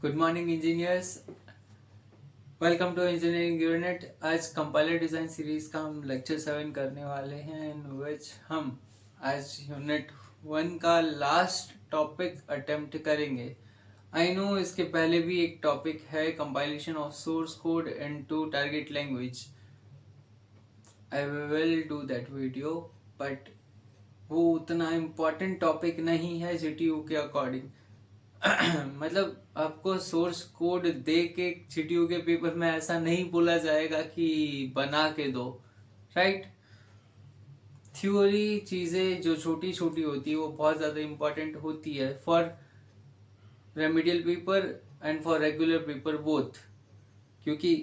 Good morning engineers, welcome to engineering unit. आज compiler design series का हम lecture 7 करने वाले हैं, इन विच हम आज यूनिट 1 का लास्ट टॉपिक अटेम्प्ट करेंगे। आई नो इसके पहले भी एक टॉपिक है compilation of source code into target language. I will do that video, but वो उतना इम्पोर्टेंट टॉपिक नहीं है जीटीयू के अकॉर्डिंग। मतलब आपको सोर्स कोड दे के जीटीयू के पेपर में ऐसा नहीं बोला जाएगा कि बना के दो, राइट। थ्योरी चीजें जो छोटी छोटी होती है वो बहुत ज्यादा इम्पोर्टेंट होती है for remedial paper and for regular paper both, क्योंकि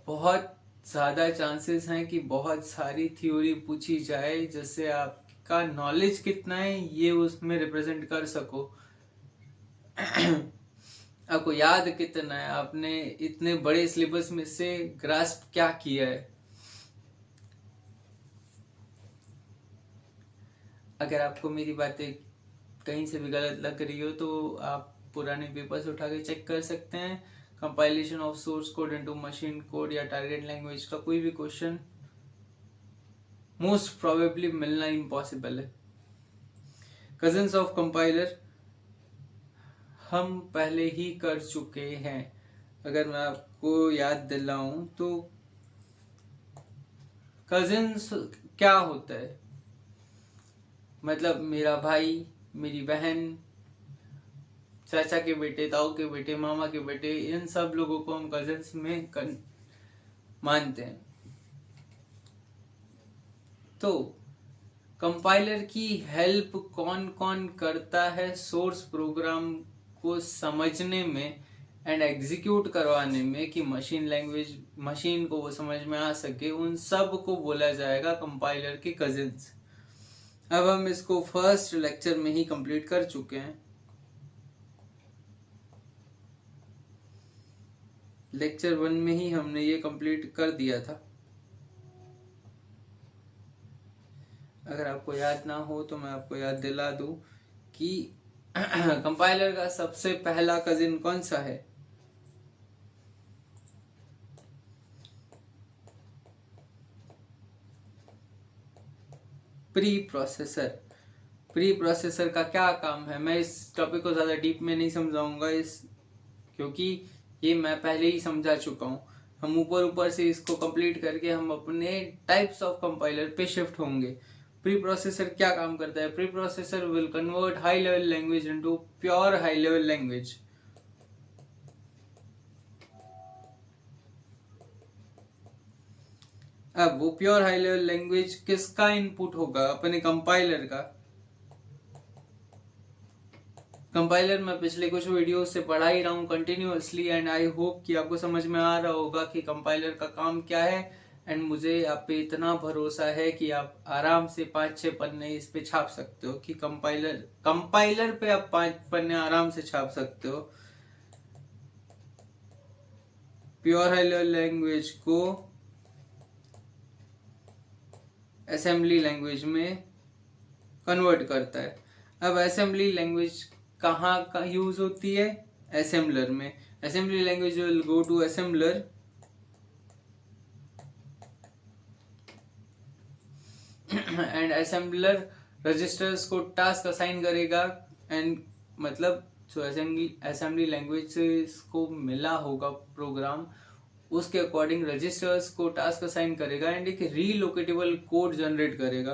बहुत ज्यादा चांसेस हैं कि बहुत सारी थ्योरी पूछी जाए जिससे आपका नॉलेज कितना है ये उसमें रिप्रेजेंट कर सको। आपको याद कितना है, आपने इतने बड़े सिलेबस में से ग्रास्प क्या किया है। अगर आपको मेरी बातें कहीं से भी गलत लग रही हो तो आप पुराने पेपर से उठा के चेक कर सकते हैं। Compilation of source code into machine code या टारगेट लैंग्वेज का कोई भी क्वेश्चन मोस्ट प्रोबेबली मिलना इम्पॉसिबल है। कजन्स ऑफ कंपाइलर हम पहले ही कर चुके हैं। अगर मैं आपको याद दिलाऊं तो कजिन्स क्या होता है, मतलब मेरा भाई, मेरी बहन, चाचा के बेटे, ताऊ के बेटे, मामा के बेटे, इन सब लोगों को हम कजिन्स में मानते हैं। तो कंपाइलर की हेल्प कौन कौन करता है सोर्स प्रोग्राम को समझने में एंड एग्जीक्यूट करवाने में कि मशीन को वो समझ में आ सके, उन सब को बोला जाएगा कंपाइलर के कजिन्स। अब हम इसको फर्स्ट लेक्चर में ही कंप्लीट कर चुके हैं। लेक्चर 1 में ही हमने ये कंप्लीट कर दिया था। अगर आपको याद ना हो तो मैं आपको याद दिला दूं कि कंपाइलर का सबसे पहला कजिन कौन सा है। Pre processor. प्री प्रोसेसर का क्या काम है, मैं इस टॉपिक को ज्यादा डीप में नहीं समझाऊंगा क्योंकि ये मैं पहले ही समझा चुका हूँ। हम ऊपर ऊपर से इसको कंप्लीट करके हम अपने टाइप्स ऑफ कंपाइलर पे शिफ्ट होंगे। प्री प्रोसेसर क्या काम करता है? Pre processor will convert high level language into pure high level language. अब वो प्योर हाई लेवल लैंग्वेज किसका इनपुट होगा? अपने कंपाइलर का। कंपाइलर मैं पिछले कुछ वीडियो से पढ़ा ही रहा हूँ कंटिन्यूअसली, एंड आई होप कि आपको समझ में आ रहा होगा कि कंपाइलर का काम क्या है। एंड मुझे आप पे इतना भरोसा है कि आप आराम से 5-6 पन्ने इस पे छाप सकते हो कि कंपाइलर पे आप 5 पन्ने आराम से छाप सकते हो। प्योर हाई लेवल लैंग्वेज को असेंबली लैंग्वेज में कन्वर्ट करता है। अब असेंबली लैंग्वेज कहाँ का यूज होती है? असेंबलर में। Assembly language will go to assembler and assembler registers को टास्क असाइन करेगा। एंड मतलब जो असेंबली लैंग्वेज से इसको मिला होगा प्रोग्राम, उसके अकॉर्डिंग रजिस्टर्स को टास्क असाइन करेगा एंड एक रीलोकेटेबल कोड जनरेट करेगा।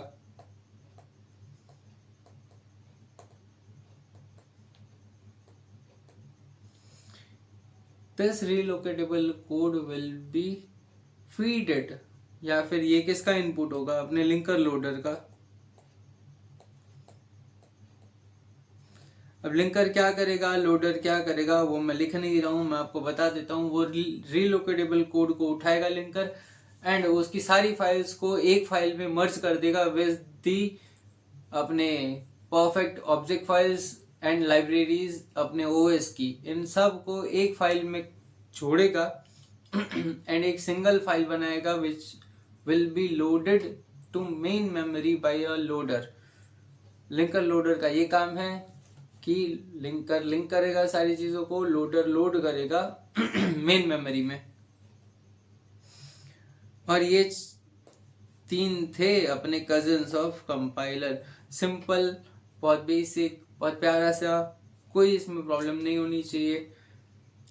This relocatable code will be feeded, या फिर ये किसका इनपुट होगा? अपने लिंकर लोडर का। अब लिंकर क्या करेगा, लोडर क्या करेगा, वो मैं लिख नहीं रहा हूं, मैं आपको बता देता हूं। वो रीलोकेटेबल कोड को उठाएगा लिंकर एंड उसकी सारी फाइल्स को एक फाइल में मर्ज कर देगा विद दी अपने perfect object files and libraries अपने ओएस की, इन सब को एक फाइल में जोड़ेगा एंड एक सिंगल फाइल बनाएगा which will be loaded to main memory by a loader. Linker loader का ये काम है कि लिंक करेगा सारी चीज़ों को, लोडर लोड करेगा मेन मेमोरी में। और ये 3 थे अपने कजिन्स ऑफ कंपाइलर। सिंपल, बहुत बेसिक, बहुत प्यारा सा, कोई इसमें प्रॉब्लम नहीं होनी चाहिए।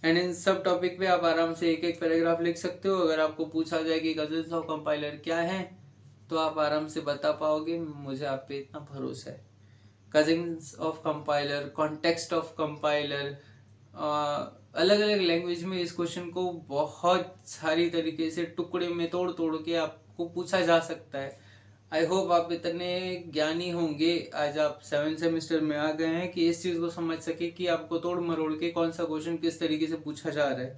एंड इन सब टॉपिक पे आप आराम से एक एक पैराग्राफ लिख सकते हो। अगर आपको पूछा जाए कि कजिन्स ऑफ कंपाइलर क्या है तो आप आराम से बता पाओगे, मुझे आप पे इतना भरोसा है। Cousins of compiler, context of compiler, अलग अलग लैंग्वेज में इस क्वेश्चन को बहुत सारी तरीके से टुकड़े में तोड़ तोड़ के आपको पूछा जा सकता है। आई होप आप इतने ज्ञानी होंगे, आज आप 7 सेमेस्टर में आ गए हैं कि इस चीज को समझ सके कि आपको तोड़ मरोड़ के कौन सा क्वेश्चन किस तरीके से पूछा जा रहा है।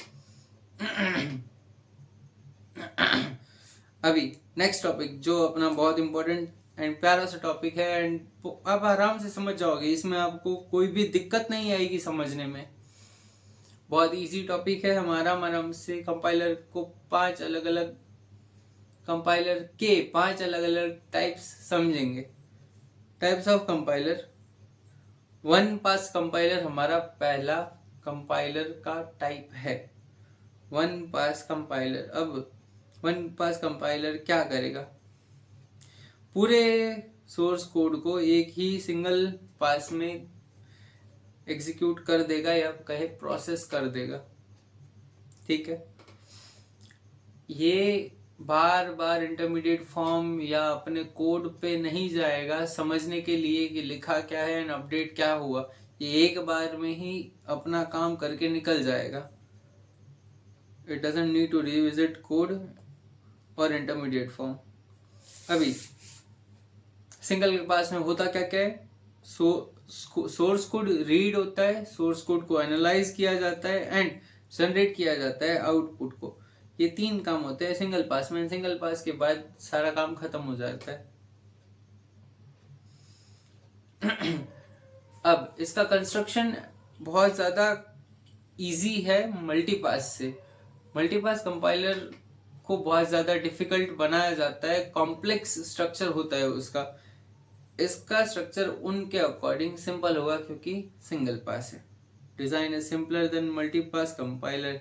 अभी नेक्स्ट टॉपिक जो अपना बहुत इंपॉर्टेंट एंड प्यारा सा टॉपिक है, एंड आप आराम से समझ जाओगे, इसमें आपको कोई भी दिक्कत नहीं आएगी समझने में। बहुत इजी टॉपिक है हमारा। आराम से कंपाइलर को 5 अलग अलग कंपाइलर के 5 अलग अलग टाइप्स समझेंगे। Types of compiler. 1 pass compiler हमारा पहला कंपाइलर का टाइप है। 1 पास कंपाइलर। अब 1 पास कंपाइलर क्या करेगा? पूरे सोर्स कोड को एक ही सिंगल पास में एग्जीक्यूट कर देगा, या कहे प्रोसेस कर देगा। ठीक है, ये बार बार इंटरमीडिएट फॉर्म या अपने कोड पे नहीं जाएगा समझने के लिए कि लिखा क्या है एंड अपडेट क्या हुआ। ये एक बार में ही अपना काम करके निकल जाएगा। It doesn't need to revisit code और इंटरमीडिएट फॉर्म। अभी सिंगल के पास में होता क्या क्या है? सोर्स कोड रीड होता है, सोर्स कोड को एनालाइज किया जाता है एंड जनरेट किया जाता है आउटपुट को। ये 3 काम होते हैं सिंगल पास में। सिंगल पास के बाद सारा काम खत्म हो जाता है। अब इसका कंस्ट्रक्शन बहुत ज्यादा इजी है मल्टीपास से। मल्टीपास कंपाइलर को बहुत ज्यादा डिफिकल्ट बनाया जाता है, कॉम्प्लेक्स स्ट्रक्चर होता है उसका। इसका स्ट्रक्चर उनके अकॉर्डिंग सिंपल होगा क्योंकि सिंगल पास है। Design is simpler than multipass compiler.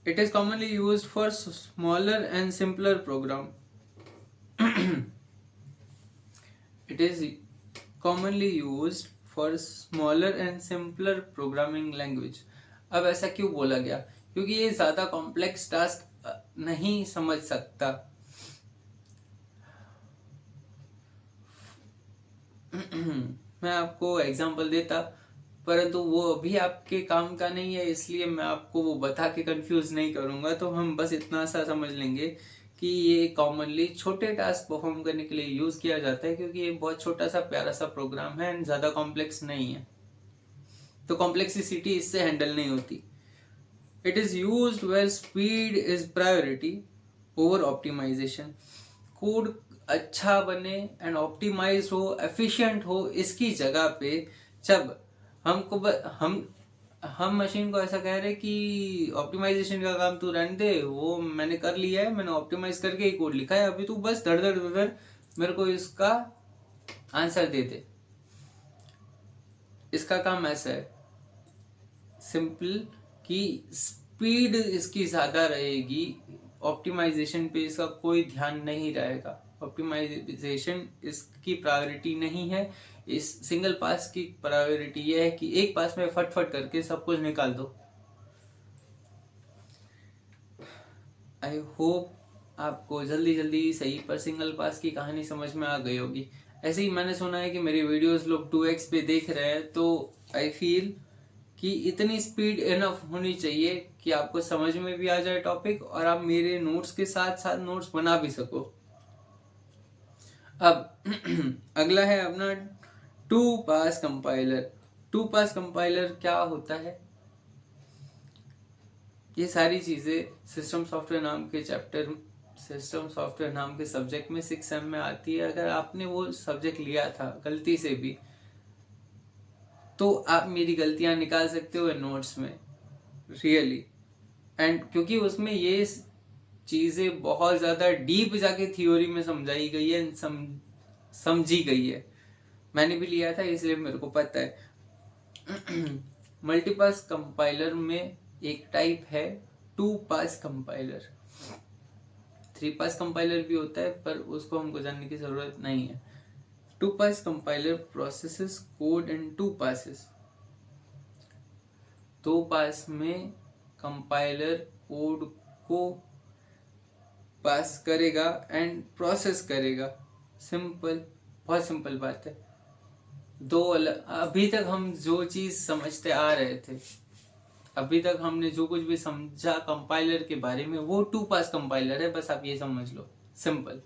It is commonly used for smaller and simpler program. It is commonly used for smaller and simpler programming language. अब ऐसा क्यों बोला गया? क्योंकि ये ज्यादा कॉम्प्लेक्स टास्क नहीं समझ सकता। मैं आपको एग्जांपल देता, परंतु वो अभी आपके काम का नहीं है, इसलिए मैं आपको वो बता के कंफ्यूज नहीं करूंगा। तो हम बस इतना सा समझ लेंगे कि ये कॉमनली छोटे टास्क परफॉर्म करने के लिए यूज किया जाता है, क्योंकि ये बहुत छोटा सा प्यारा सा प्रोग्राम है एंड ज्यादा कॉम्प्लेक्स नहीं है, तो कॉम्प्लेक्सिटी इससे हैंडल नहीं होती। It is used where speed is priority over optimisation. Code अच्छा बने एंड ऑप्टिमाइज हो, एफिशिएंट हो, इसकी जगह पे जब हम मशीन को ऐसा कह रहे कि ऑप्टिमाइजेशन का काम तू रहने दे, वो मैंने कर लिया है, मैंने ऑप्टिमाइज करके ही कोड लिखा है, अभी तू बस धड़ धड़ धड़ मेरे को इसका आंसर दे दे। इसका काम ऐसा है सिंपल कि स्पीड इसकी ज्यादा रहेगी, ऑप्टिमाइजेशन पे इसका कोई ध्यान नहीं रहेगा। ऑप्टिमाइजेशन इसकी प्रायोरिटी नहीं है। इस सिंगल पास की प्रायोरिटी यह है कि एक पास में फटफट करके सब कुछ निकाल दो। आई होप आपको जल्दी जल्दी सही पर सिंगल पास की कहानी समझ में आ गई होगी। ऐसे ही मैंने सुना है कि मेरी वीडियोस लोग 2x पे देख रहे हैं, तो आई फील कि इतनी स्पीड इनफ होनी चाहिए कि आपको समझ में भी आ जाए टॉपिक और आप मेरे नोट्स के साथ साथ नोट्स बना भी सको। अब अगला है अपना 2 पास कंपाइलर। 2 पास कंपाइलर क्या होता है? ये सारी चीजें सिस्टम सॉफ्टवेयर नाम के चैप्टर, सिस्टम सॉफ्टवेयर नाम के सब्जेक्ट में 6 सेम में आती है। अगर आपने वो सब्जेक्ट लिया था गलती से भी, तो आप मेरी गलतियां निकाल सकते हो नोट्स में, रियली। एंड क्योंकि उसमें ये चीजें बहुत ज्यादा डीप जाके थ्योरी में समझाई गई है, समझी गई है, मैंने भी लिया था इसलिए मेरे को पता है। मल्टीपास कंपाइलर में एक टाइप है two pass compiler. Three pass compiler भी होता है पर उसको हमको जानने की जरूरत नहीं है। Two pass compiler processes code in two passes. दो पास में कंपाइलर कोड को पास करेगा एंड प्रोसेस करेगा। सिंपल, बहुत सिंपल बात है। दो अलग, अभी तक हम जो चीज समझते आ रहे थे, अभी तक हमने जो कुछ भी समझा कंपाइलर के बारे में वो टू पास कंपाइलर है, बस आप ये समझ लो, सिंपल।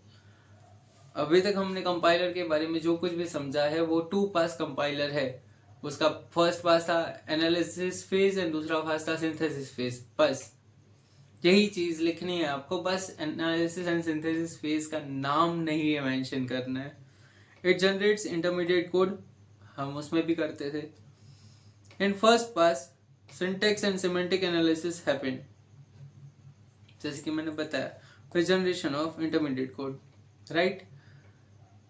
अभी तक हमने कंपाइलर के बारे में जो कुछ भी समझा है वो टू पास कंपाइलर है। उसका फर्स्ट पास था एनालिसिस फेज एंड दूसरा पास था सिंथेसिस फेज। बस यही चीज लिखनी है आपको, बस एनालिसिस एंड सिंथेसिस फेज का नाम नहीं है मेंशन करना है। इट जनरेट्स इंटरमीडिएट कोड, हम उसमें भी करते थे। In first pass syntax and semantic analysis happened, जैसे कि मैंने बताया, फिर generation of intermediate code, right.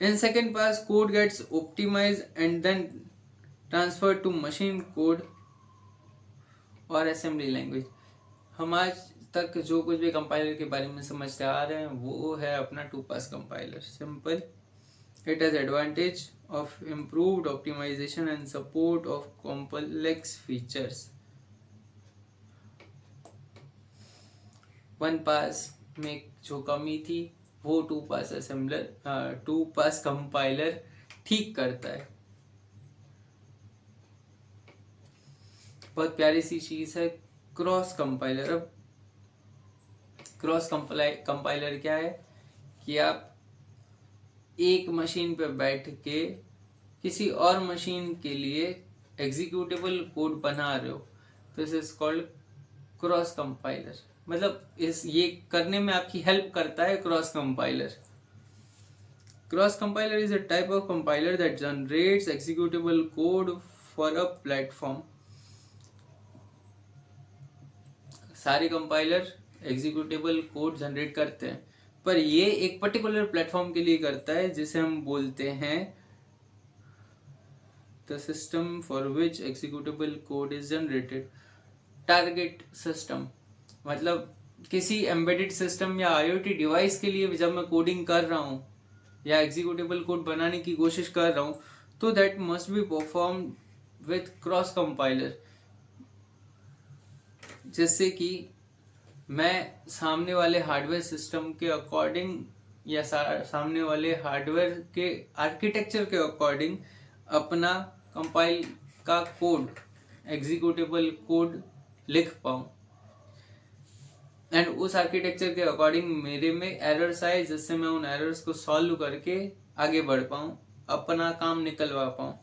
In second pass, code gets optimized and then transferred to machine code और assembly language। हम आज तक जो कुछ भी कंपाइलर के बारे में समझते आ रहे हैं वो है अपना two pass compiler. Simple, it has advantage of improved optimization and support of complex features। One pass में जो कमी थी वो two pass assembler, two pass compiler ठीक करता है। बहुत प्यारी सी चीज है क्रॉस कंपाइलर। अब क्रॉस कंपाइलर क्या है कि आप एक मशीन पर बैठ के किसी और मशीन के लिए एग्जीक्यूटेबल कोड बना रहे हो, तो this is called cross compiler. मतलब ये करने में आपकी हेल्प करता है cross compiler. Cross compiler is a type of compiler that generates executable code for a platform. सारे कंपाइलर एग्जीक्यूटेबल कोड जनरेट करते हैं पर ये एक पर्टिकुलर प्लेटफॉर्म के लिए करता है जिसे हम बोलते हैं the system for which executable code is generated. Target system मतलब किसी एम्बेडेड सिस्टम या आईओटी डिवाइस के लिए जब मैं कोडिंग कर रहा हूँ या एग्जीक्यूटेबल कोड बनाने की कोशिश कर रहा हूँ तो that must be perform with cross compiler, जिससे कि मैं सामने वाले हार्डवेयर सिस्टम के अकॉर्डिंग या सामने वाले हार्डवेयर के आर्किटेक्चर के अकॉर्डिंग अपना कंपाइल का कोड, एग्जीक्यूटेबल कोड लिख पाऊँ एंड उस आर्किटेक्चर के अकॉर्डिंग मेरे में एरर्स आए जिससे मैं उन एरर्स को सॉल्व करके आगे बढ़ पाऊँ, अपना काम निकलवा पाऊँ।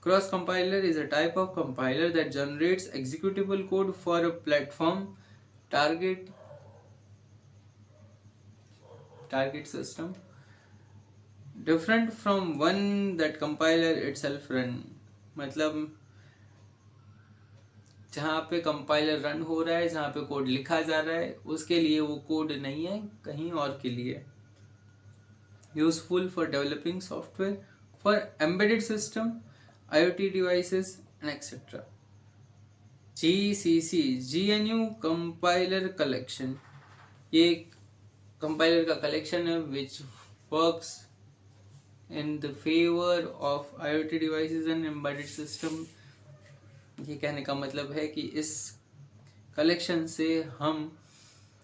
Cross compiler is a type of compiler that generates executable code for a platform target system different from one that compiler itself run। मतलब जहाँ पे कंपाइलर रन हो रहा है, जहाँ पे कोड लिखा जा रहा है, उसके लिए वो कोड नहीं है, कहीं और के लिए। Useful for developing software for embedded system, IoT devices and etc. GCC GNU compiler collection, ये कंपाइलर का कलेक्शन है which works in the favor of IoT devices and embedded system। ये कहने का मतलब है कि इस कलेक्शन से हम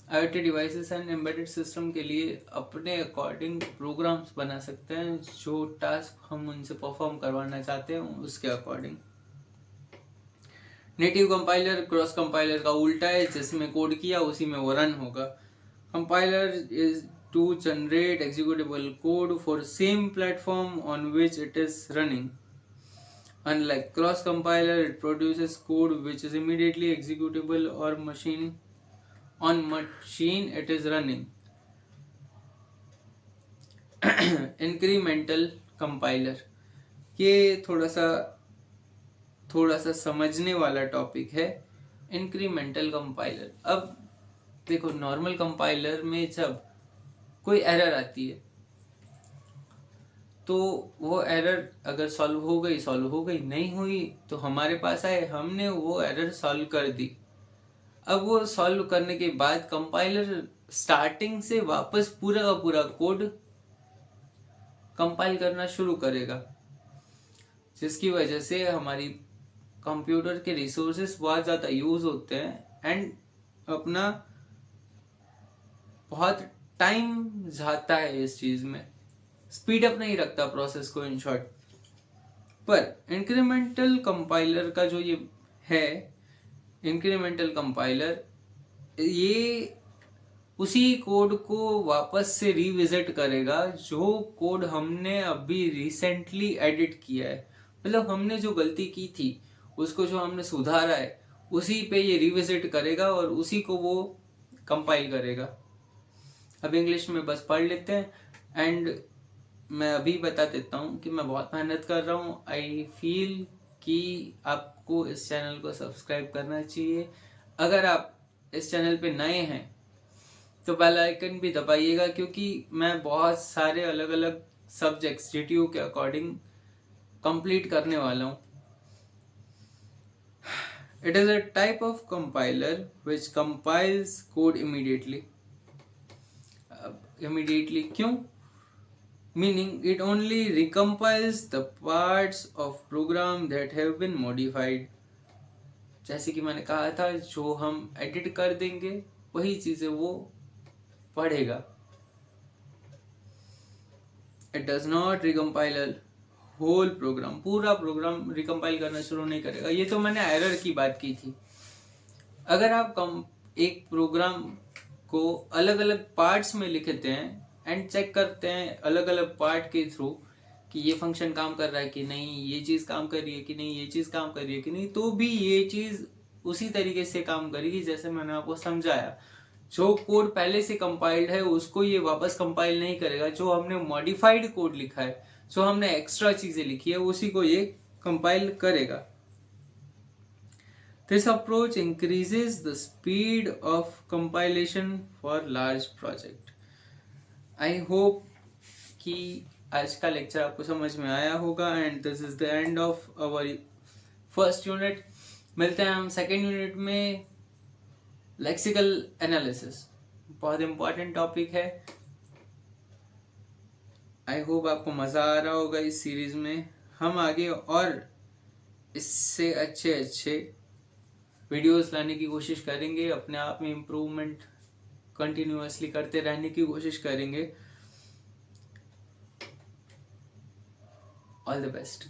IoT devices and embedded system के लिए अपने अकॉर्डिंग प्रोग्राम्स बना सकते हैं, जो टास्क हम उनसे परफॉर्म करवाना चाहते हैं उसके according. Native compiler cross compiler का उल्टा है, जिसमें कोड किया उसी में वो रन होगा। Compiler is to generate executable code for same platform on which it is running. Unlike cross compiler, it produces code which is immediately executable or on machine it is running। Incremental compiler, ये थोड़ा सा समझने वाला topic है। Incremental compiler, अब देखो normal compiler में जब कोई एरर आती है तो वो एरर अगर सॉल्व हो गई, नहीं हुई तो हमारे पास आए, हमने वो एरर सॉल्व कर दी। अब वो सॉल्व करने के बाद कंपाइलर स्टार्टिंग से वापस पूरा का पूरा कोड कंपाइल करना शुरू करेगा, जिसकी वजह से हमारी कंप्यूटर के रिसोर्सेस बहुत ज़्यादा यूज होते हैं एंड अपना बहुत टाइम जाता है इस चीज़ में, स्पीड अप नहीं रखता प्रोसेस को, इन शॉर्ट। पर इंक्रीमेंटल कंपाइलर का जो ये है, इंक्रीमेंटल कंपाइलर, ये उसी कोड को वापस से रिविजिट करेगा जो कोड हमने अभी रिसेंटली एडिट किया है। मतलब हमने जो गलती की थी उसको जो हमने सुधारा है, उसी पे ये रिविजिट करेगा और उसी को वो कंपाइल करेगा। अब इंग्लिश में बस पढ़ लेते हैं एंड मैं अभी बता देता हूँ कि मैं बहुत मेहनत कर रहा हूँ। आई फील कि आपको इस चैनल को सब्सक्राइब करना चाहिए। अगर आप इस चैनल पे नए हैं तो बेल आइकन भी दबाइएगा, क्योंकि मैं बहुत सारे अलग अलग सब्जेक्ट्स जीटीयू के अकॉर्डिंग कंप्लीट करने वाला हूँ। It is a type of compiler which compiles code immediately. Immediately क्यों? Meaning it only recompiles the parts of program that have been modified. जैसे कि मैंने कहा था, जो हम एडिट कर देंगे वही चीजें वो पढ़ेगा। It does not recompile a whole program. पूरा प्रोग्राम रिकम्पाइल करना शुरू नहीं करेगा। ये तो मैंने एरर की बात की थी। अगर आप एक प्रोग्राम को अलग अलग पार्ट्स में लिखते हैं एंड चेक करते हैं अलग अलग पार्ट के थ्रू कि ये फंक्शन काम कर रहा है कि नहीं, ये चीज़ काम कर रही है कि नहीं, ये चीज़ काम कर रही है कि नहीं, तो भी ये चीज़ उसी तरीके से काम करेगी जैसे मैंने आपको समझाया। जो कोड पहले से कंपाइल्ड है उसको ये वापस कंपाइल नहीं करेगा। जो हमने मॉडिफाइड कोड लिखा है, जो हमने एक्स्ट्रा चीज़ें लिखी है, उसी को ये कंपाइल करेगा। This approach increases the speed of compilation for large project. I hope कि आज का लेक्चर आपको समझ में आया होगा and this is the end of our first unit. मिलते हैं हम सेकेंड यूनिट में। लेक्सिकल एनालिसिस बहुत इंपॉर्टेंट टॉपिक है। आई होप आपको मज़ा आ रहा होगा इस सीरीज में। हम आगे और इससे अच्छे वीडियोस लाने की कोशिश करेंगे, अपने आप में इम्प्रूवमेंट कंटिन्यूअसली करते रहने की कोशिश करेंगे। All the best.